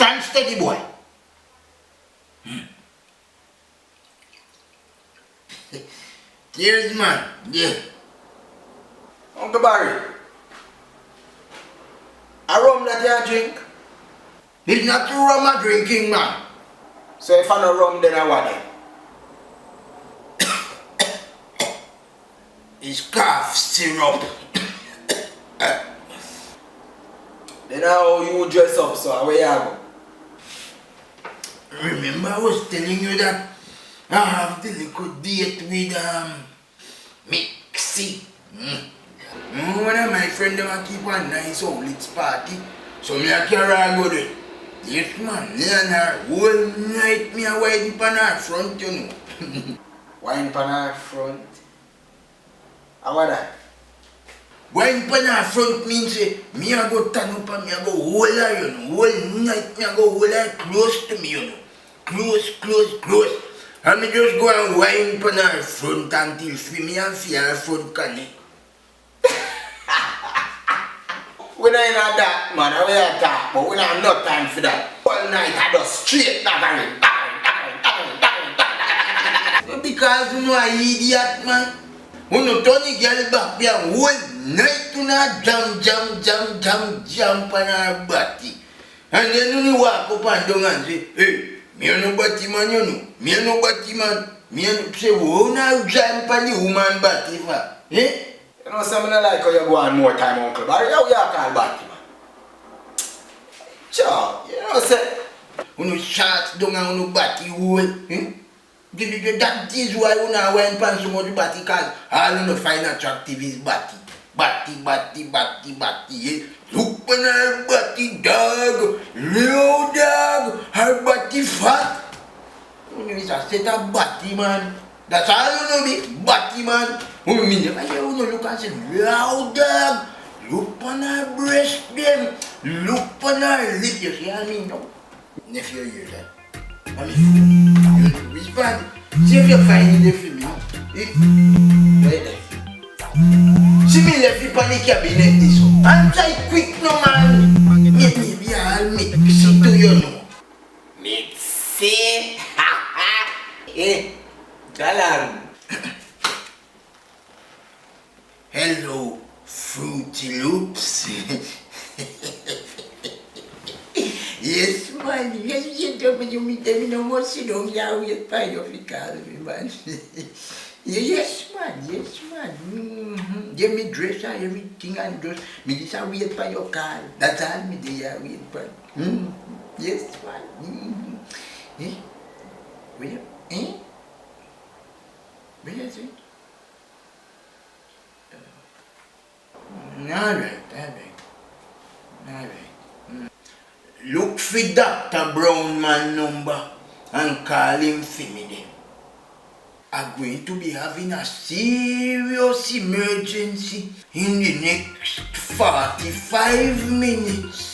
Stand steady, boy. Cheers, man. Yeah. Uncle Barry, a rum that you drink? It's not the rum I'm drinking, man. So if I no rum, then I what then? It's cough syrup. Then how you dress up, so where you go? Remember I was telling you that I have the little date with Mixie. One of my friends them keep a nice Olix party. So me a carry her go there. Yes man, me and her whole night me a wine pan her front, you know. Wine pan her front? How about that? Wine pan her front means say me a go turn up and me a go hold her, you know. Whole night me a go hold her close to me, you know. Close. And me just go and wine pan her front until me and feel her front connect. We don't have that, man. We have that, but we don't have no time for that. All night I just straight daggering. Because you know I idiot, man. When you turn the girl back there, whole night you know jump on her body. And then you walk up and down and say, hey, me no body man, you know. Me no body man. Me no say, who now jump on the woman body for? Eh? You know, some I like how you go on more time, Uncle Barry. How you call back, man? Sure, you know, say. When you shot down on your body hole, eh? That is why you know when pan so much body cause all you know find attractive is body. Body, eh? Look on her body, dog. Little dog. Her body fat. You know, it's a set of body, man. That's all you know me, body, man. You mean if I hear you look and say, loud dog. Look on her breast, them. Look on her lip. You see what I mean? No. Nephew, you hear that? I mean, you respond. See if you find it for me. Right there. See me left you on the cabinet this one. Answer it quick no man. Maybe I'll mix it to you know. Mix it. Eh, Galang. Hello, Fruity Loops. Yes, man. Yes, you tell me you meet them no more. Sit down here with by your call me, man. Yes, man. Give me dress and everything and just me just wait for your call. That's all me there wait for. Yes, man. Eh? Where? Eh? Where is it? All right. Look for Dr. Brown man number and call him for me then. I'm going to be having a serious emergency in the next 45 minutes.